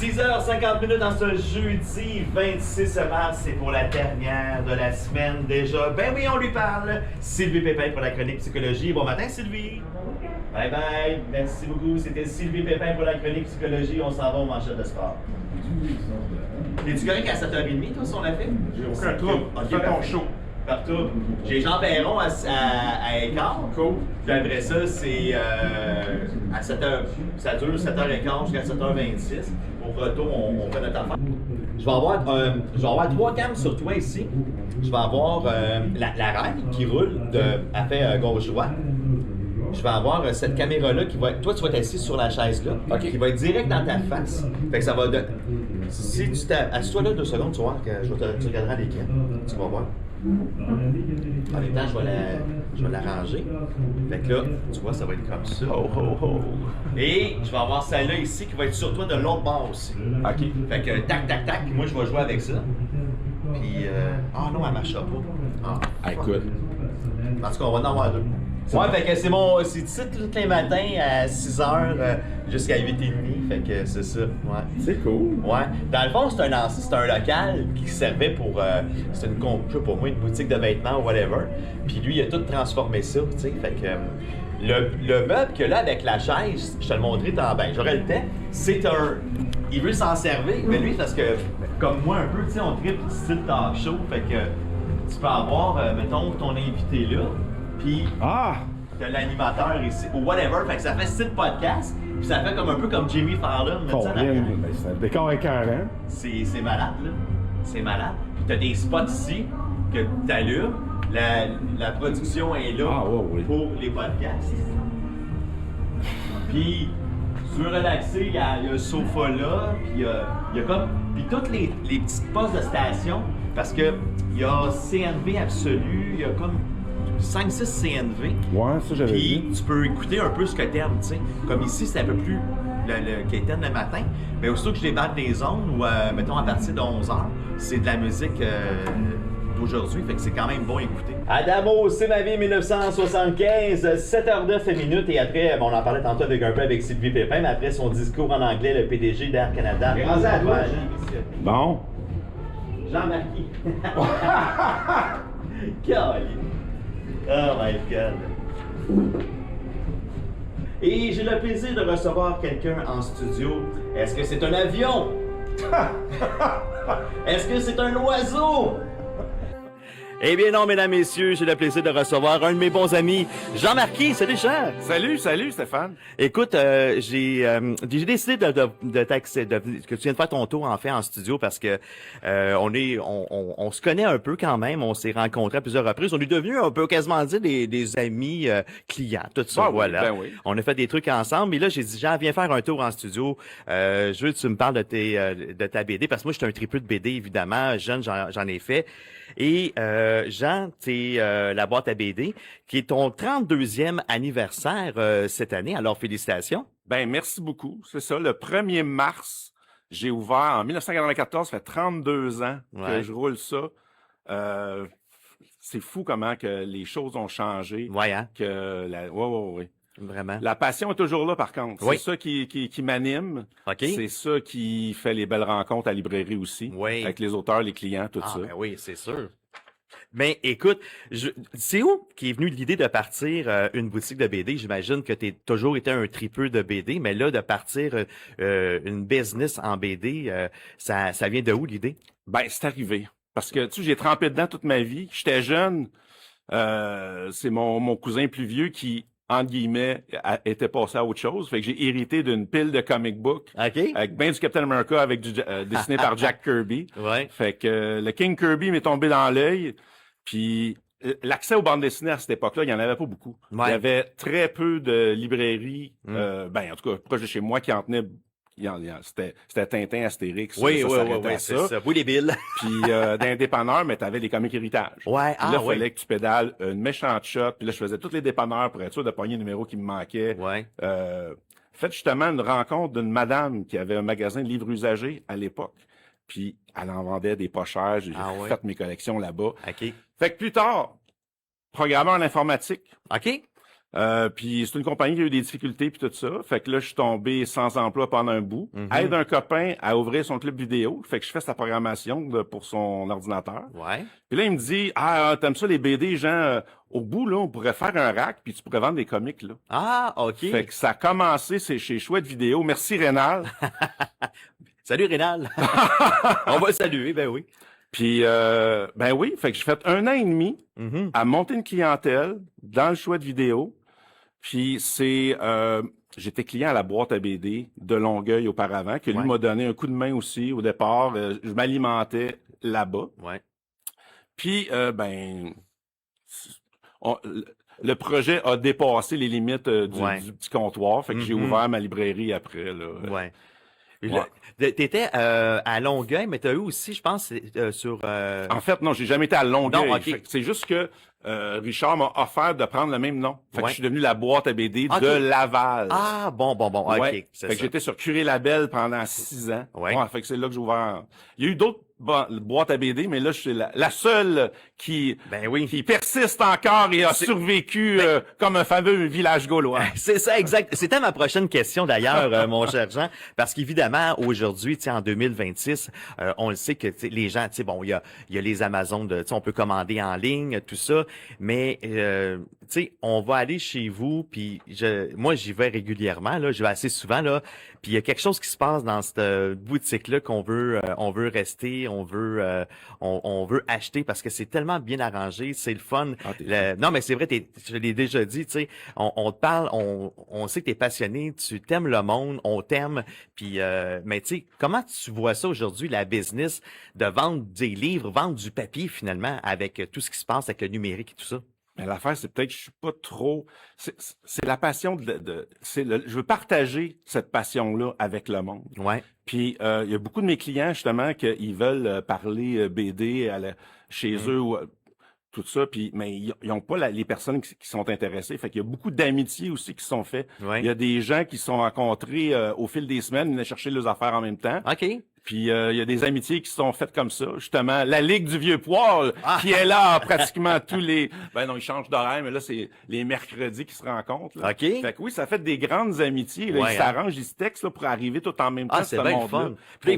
6h50 en ce jeudi 26 mars, c'est pour la dernière de la semaine déjà. Ben oui, on lui parle. Sylvie Pépin pour la chronique psychologie. Bon matin Sylvie. Bye bye, merci beaucoup. C'était Sylvie Pépin pour la chronique psychologie. On s'en va au manchette de sport. Es-tu correct à 7h30 toi si on l'a fait? J'ai aucun trouble. Fais ton show. Partout. J'ai Jean Perron à Écart. Cool. Puis après ça, c'est à 7h. Ça dure 7h15 jusqu'à 7h26. Au retour, on fait notre affaire. Je vais avoir 3 cams sur toi ici. Je vais avoir la règle qui roule, elle fait gauche-droite. Je vais avoir cette caméra-là qui va être. Toi, tu vas être assis sur la chaise-là, qui va être direct dans ta face. Fait que ça va. Si tu assis-toi là 2 secondes, tu vas voir que tu regarderas l'écran. Tu vas voir. En même temps, je vais l'arranger. Fait que là, tu vois, ça va être comme ça. Ho, ho, ho. Et je vais avoir celle-là ici qui va être sur toi de l'autre bord aussi. OK. Fait que tac, tac, tac, moi je vais jouer avec ça. Puis, non, elle marchera pas. Écoute. En tout cas, on va en avoir 2. Ouais, fait que c'est ici tous les matins à 6h jusqu'à 8h30. Fait que c'est ça. Ouais. C'est cool. Ouais. Dans le fond, c'est un local qui servait pour. C'était je sais pas moi, une boutique de vêtements ou whatever. Puis lui, il a tout transformé ça, tu sais. Fait que. Le meuble que là avec la chaise, je te le montrerai j'aurai le temps, c'est un. Il veut s'en servir, mais lui, parce que, comme moi un peu, tu sais, on tripe style talk show, fait que tu peux avoir, mettons, ton invité là, puis t'as l'animateur ici, ou whatever, fait que ça fait style podcast, puis ça fait comme un peu comme Jimmy Fallon, mais C'est un décor écœurant. c'est malade, là. C'est malade. Puis t'as des spots ici que t'allumes. La production est là pour les podcasts. Puis, si tu veux relaxer, il y a le sofa là, puis il y a comme. Puis toutes les petites postes de station, parce que il y a CNV absolu, il y a comme 5-6 CNV. Ouais, ça j'avais vu. Puis tu peux écouter un peu ce que t'aimes, tu sais. Comme ici, c'est un peu plus le Kéten le matin. Mais aussitôt que je débarque des zones, ou mettons à partir de 11h, c'est de la musique d'aujourd'hui, fait que c'est quand même bon à écouter. Adamo, c'est ma vie 1975, 7h09 et après, on en parlait tantôt avec Sylvie Pépin, mais après son discours en anglais, le PDG d'Air Canada. Grâce à toi, Bon. Jean-Marquis. Caroline. Oh my God. Et j'ai le plaisir de recevoir quelqu'un en studio. Est-ce que c'est un avion? Est-ce que c'est un oiseau? Eh bien non, mesdames, messieurs, j'ai le plaisir de recevoir un de mes bons amis, Jean-Marquis. Salut, Jean! Salut, Stéphane. Écoute, j'ai décidé que tu viennes faire ton tour, en fait, en studio parce que on se connaît un peu quand même. On s'est rencontrés à plusieurs reprises. On est devenus, on peut quasiment dire, des amis clients, tout ça, voilà. Oui. On a fait des trucs ensemble. Et là, j'ai dit, Jean, viens faire un tour en studio. Je veux que tu me parles de ta BD parce que moi, je suis un tripeux de BD, évidemment. Jeune, j'en ai fait. Et Jean, t'es la boîte à BD, qui est ton 32e anniversaire cette année. Alors, félicitations. Ben, merci beaucoup. C'est ça, le 1er mars, j'ai ouvert en 1994, ça fait 32 ans que je roule ça. C'est fou comment que les choses ont changé. Ouais, hein? Oui. Vraiment. La passion est toujours là, par contre. Oui. C'est ça qui m'anime. OK. C'est ça qui fait les belles rencontres à la librairie aussi. Oui. Avec les auteurs, les clients, tout ça. Ben oui, c'est sûr. Mais écoute, c'est où qui est venue l'idée de partir une boutique de BD? J'imagine que tu as toujours été un tripeux de BD, mais là, de partir une business en BD, ça vient de où l'idée? Ben, c'est arrivé. Parce que, tu sais, j'ai trempé dedans toute ma vie. J'étais jeune. C'est mon cousin plus vieux qui, entre guillemets, était passé à autre chose. Fait que j'ai hérité d'une pile de comic books. OK. Avec ben du Captain America avec dessiné par Jack Kirby. Ouais. Fait que le King Kirby m'est tombé dans l'œil. Puis l'accès aux bandes dessinées à cette époque-là, il n'y en avait pas beaucoup. Ouais. Il y avait très peu de librairies, en tout cas, proche de chez moi, qui C'était Tintin, Astérix. Oui, ça oui, s'arrêtait oui, à c'est ça. ça. Oui, les billes. Puis dans les dépanneurs, mais t'avais les comiques héritages. Ouais, Puis là, oui. fallait que tu pédales une méchante shot. Puis là, je faisais tous les dépanneurs pour être sûr de pogner le numéro qui me manquait. Ouais. Fait justement une rencontre d'une madame qui avait un magasin de livres usagés à l'époque. Puis elle en vendait des pas chers. J'ai fait mes collections là-bas. OK. Fait que plus tard, programmeur en informatique. OK. Puis c'est une compagnie qui a eu des difficultés puis tout ça. Fait que là, je suis tombé sans emploi pendant un bout. Aide un copain à ouvrir son club vidéo. Fait que je fais sa programmation pour son ordinateur. Ouais. Puis là, il me dit, t'aimes ça les BD, Jean? Au bout, là, on pourrait faire un rack puis tu pourrais vendre des comics, là. Ah, OK. Fait que ça a commencé, c'est chez Chouette Vidéo. Merci, Rénal. Salut, Rénal. On va le saluer, ben oui. Puis, ben oui, fait que j'ai fait 1 an et demi à monter une clientèle dans le Chouette Vidéo. Puis j'étais client à la boîte à BD de Longueuil auparavant, qui lui m'a donné un coup de main aussi au départ. Je m'alimentais là-bas. Ouais. Puis, le projet a dépassé les limites du petit comptoir. Fait que j'ai ouvert ma librairie après. Là. Ouais. T'étais à Longueuil, mais t'as eu aussi, je pense, sur... En fait, non, j'ai jamais été à Longueuil. Non, okay. C'est juste que Richard m'a offert de prendre le même nom. Fait que je suis devenu la boîte à BD de Laval. Ah, bon. OK, fait que j'étais sur Curé Label pendant 6 ans. Ouais. Fait que c'est là que j'ai ouvert. Il y a eu d'autres boîtes à BD, mais là, je suis la seule qui persiste encore et a survécu comme un fameux village gaulois. C'est ça, exact. C'était ma prochaine question d'ailleurs, mon cher Jean, parce qu'évidemment, aujourd'hui, en 2026, on le sait que les gens, bon, il y a les Amazones, on peut commander en ligne, tout ça, mais on va aller chez vous, puis moi, j'y vais régulièrement, là, je vais assez souvent, là, puis il y a quelque chose qui se passe dans cette boutique-là qu'on veut rester, on veut acheter parce que c'est tellement bien arrangé, c'est le fun. Non, mais c'est vrai, je l'ai déjà dit, on te parle, on sait que t'es passionné, tu t'aimes le monde, on t'aime, puis mais comment tu vois ça aujourd'hui, la business de vendre des livres, vendre du papier finalement avec tout ce qui se passe avec le numérique et tout ça? Mais l'affaire, c'est peut-être que je suis pas trop. C'est la passion je veux partager cette passion-là avec le monde. Ouais. Puis il y a beaucoup de mes clients justement qu'ils veulent parler BD chez eux ou tout ça. Puis mais ils ont pas les personnes qui sont intéressées. Fait qu'il y a beaucoup d'amitiés aussi qui sont faites. Ouais. Il y a des gens qui se sont rencontrés au fil des semaines, ils venaient chercher leurs affaires en même temps. OK. Puis il y a des amitiés qui se sont faites comme ça, justement. La Ligue du Vieux Poil, qui est là pratiquement tous les... Ben non, ils changent d'horaire, mais là, c'est les mercredis qui se rencontrent. Là. OK. Fait que oui, ça fait des grandes amitiés. Là. Ils s'arrangent, ils se textent là, pour arriver tout en même temps. Ah, c'est bien fun. Puis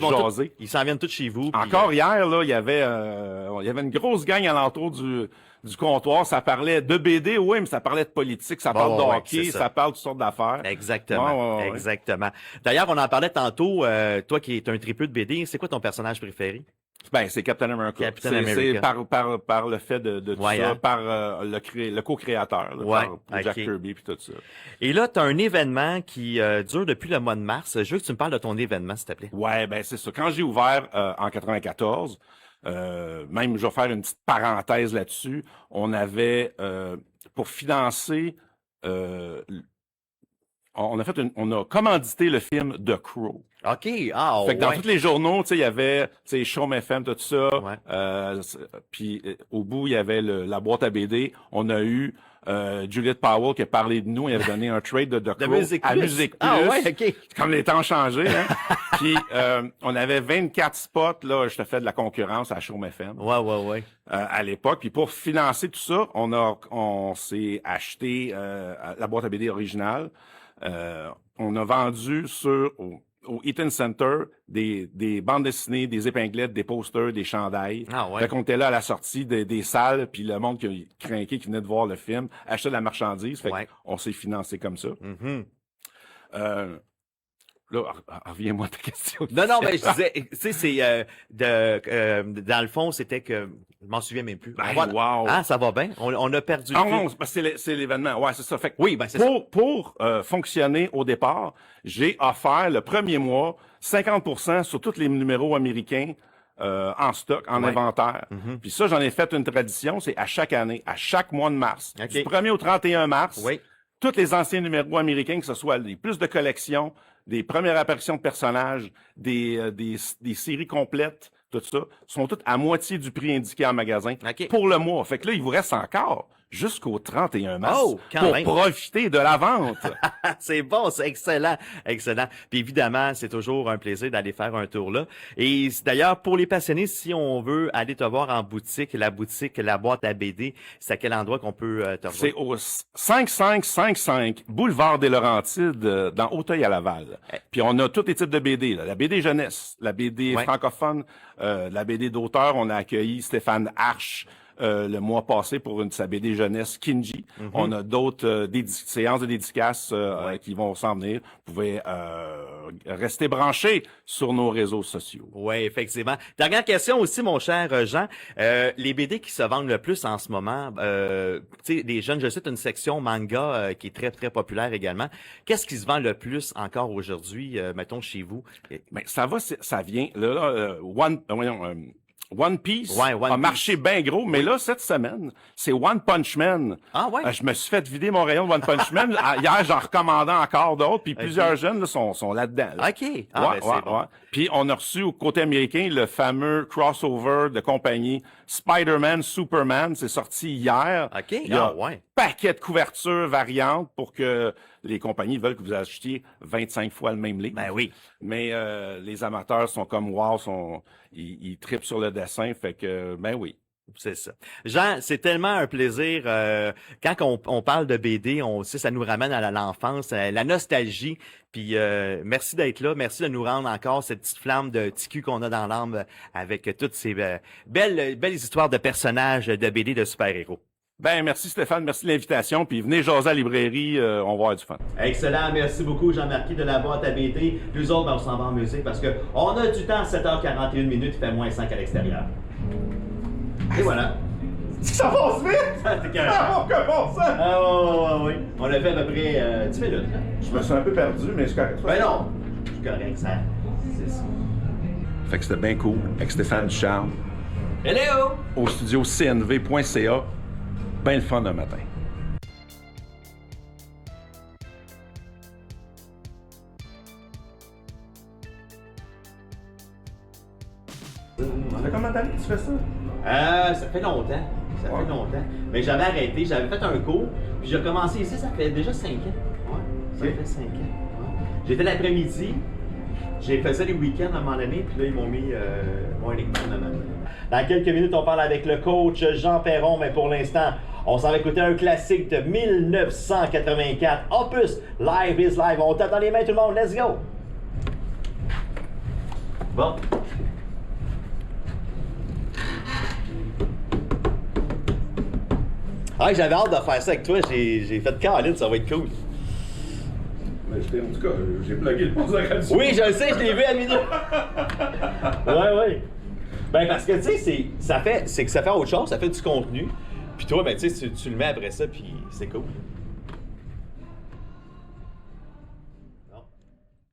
ils s'en viennent tous chez vous. Encore hier, là, il y avait une grosse gang alentour du comptoir, ça parlait de BD, oui, mais ça parlait de politique, ça parle de hockey, ça parle de toutes sortes d'affaires. Exactement, exactement. D'ailleurs, on en parlait tantôt, toi qui es un tripeux de BD, c'est quoi ton personnage préféré? Ben, c'est Captain America. C'est par le fait de tout ça, par le co-créateur, par Jack Kirby puis tout ça. Et là, tu as un événement qui dure depuis le mois de mars. Je veux que tu me parles de ton événement, s'il te plaît. Ouais, ben c'est ça. Quand j'ai ouvert en 94, même, je vais faire une petite parenthèse là-dessus. On avait, pour financer, on a commandité le film The Crow. OK, fait que dans tous les journaux, il y avait, Show FM, tout ça. Puis au bout, il y avait la boîte à BD. On a eu Juliette Powell qui a parlé de nous. Il avait donné un trade de The Crow à Musique Plus. Ah ouais, OK. Comme les temps ont changé, hein. Puis on avait 24 spots, là, je te fais de la concurrence à Show FM. Ouais. À l'époque. Puis pour financer tout ça, on s'est acheté la boîte à BD originale. On a vendu au Eaton Center des bandes dessinées, des épinglettes, des posters, des chandails. Ah ouais. Fait qu'on était là à la sortie des salles, puis le monde qui a craqué, qui venait de voir le film, achetait de la marchandise. Fait qu'on s'est financé comme ça. Là, reviens-moi à ta question. Non, mais je disais, tu sais, c'est dans le fond, c'était que je m'en souviens même plus. Ben, wow. Ah, ça va bien. On a perdu. Ah non, c'est l'événement. Ouais, c'est ça. Fait que oui, ben c'est ça. Pour fonctionner au départ, j'ai offert le premier mois 50% sur tous les numéros américains en stock, en inventaire. Puis ça, j'en ai fait une tradition, c'est à chaque année, à chaque mois de mars. Du 1er au 31 mars. tous les anciens numéros américains, que ce soit les plus de collections, des premières apparitions de personnages, des séries complètes, tout ça, sont toutes à moitié du prix indiqué en magasin OK. pour le mois. Fait que là, il vous reste encore jusqu'au 31 mars Oh, quand pour même. profiter de la vente. C'est bon, c'est excellent, excellent. Puis évidemment, c'est toujours un plaisir d'aller faire un tour là. Et d'ailleurs, pour les passionnés, si on veut aller te voir en boutique, la boîte à BD, c'est à quel endroit qu'on peut te revoir? C'est au 5555 Boulevard des Laurentides, dans Auteuil à Laval. Puis on a tous les types de BD, là. La BD jeunesse, la BD Ouais. francophone, la BD d'auteur. On a accueilli Stéphane Arche le mois passé pour sa BD jeunesse Kinji. On a d'autres séances de dédicaces qui vont s'en venir. Vous pouvez rester branchés sur nos réseaux sociaux. Oui, effectivement. Dernière question aussi, mon cher Jean. Les BD qui se vendent le plus en ce moment, tu sais, les jeunes, je sais, une section manga qui est très, très populaire également. Qu'est-ce qui se vend le plus encore aujourd'hui, mettons, chez vous? Ben, ça vient. Là, One Piece Ouais, One a Piece. marché bien gros, mais là, cette semaine, c'est One Punch Man. Ah ouais? Je me suis fait vider mon rayon de One Punch Man. Hier, j'en recommandais encore d'autres, puis plusieurs jeunes là, sont là-dedans. Là. OK. Ah, ben, c'est bon. Puis on a reçu au côté américain le fameux crossover de compagnie Spider-Man, Superman. C'est sorti hier. OK. Il y a Ah, ouais. paquet de couvertures variantes pour que les compagnies veulent que vous achetiez 25 fois le même livre. Ben oui. Mais les amateurs sont comme wow, ils trippent sur le dessin, fait que ben oui. C'est ça. Jean, c'est tellement un plaisir. Quand on parle de BD, ça nous ramène à l'enfance, à la nostalgie. Puis merci d'être là. Merci de nous rendre encore cette petite flamme de TQ qu'on a dans l'âme avec toutes ces belles histoires de personnages de BD de super-héros. Ben merci Stéphane, merci de l'invitation, puis venez jaser à la librairie, on va avoir du fun. Excellent, merci beaucoup Jean-Marc de la boîte à BD. Nous autres, on s'en va en musique parce que on a du temps, 7h41 minutes, il fait moins 5 à l'extérieur. Et voilà. Ça passe vite! Ça, t'es carré. Ah, on commence ça! Ah oui. On a fait à peu près 10 minutes. Là. Je me suis un peu perdu, mais c'est correct. Ben non, c'est correct, ça. C'est ça. Fait que c'était bien cool avec Stéphane Ducharme Hello! au studio cnv.ca. Ben le fun un matin. Ça fait combien d'années que tu fais ça? Ça fait longtemps. Ça Ouais. fait longtemps. Mais j'avais arrêté, j'avais fait un cours, puis j'ai recommencé ici, ça fait déjà 5 ans. Ouais, ça Ok. fait 5 ans. Ouais. J'ai fait l'après-midi, j'ai fait ça les week-ends à un moment donné, puis là, ils m'ont mis un équipement à un moment donné. Dans quelques minutes, on parle avec le coach Jean Perron, mais pour l'instant, on s'en va écouter un classique de 1984, Opus, Live is Live. On tape dans les mains tout le monde, let's go! Bon. Ah, j'avais hâte de faire ça avec toi, j'ai fait Caroline, ça va être cool. Mais en tout cas, j'ai plugué le poste de radio. Oui, je le sais, je l'ai vu à minuit. Ouais. Ben parce que tu sais, ça fait autre chose, ça fait du contenu. Puis toi, ben tu sais, tu le mets après ça, puis c'est cool.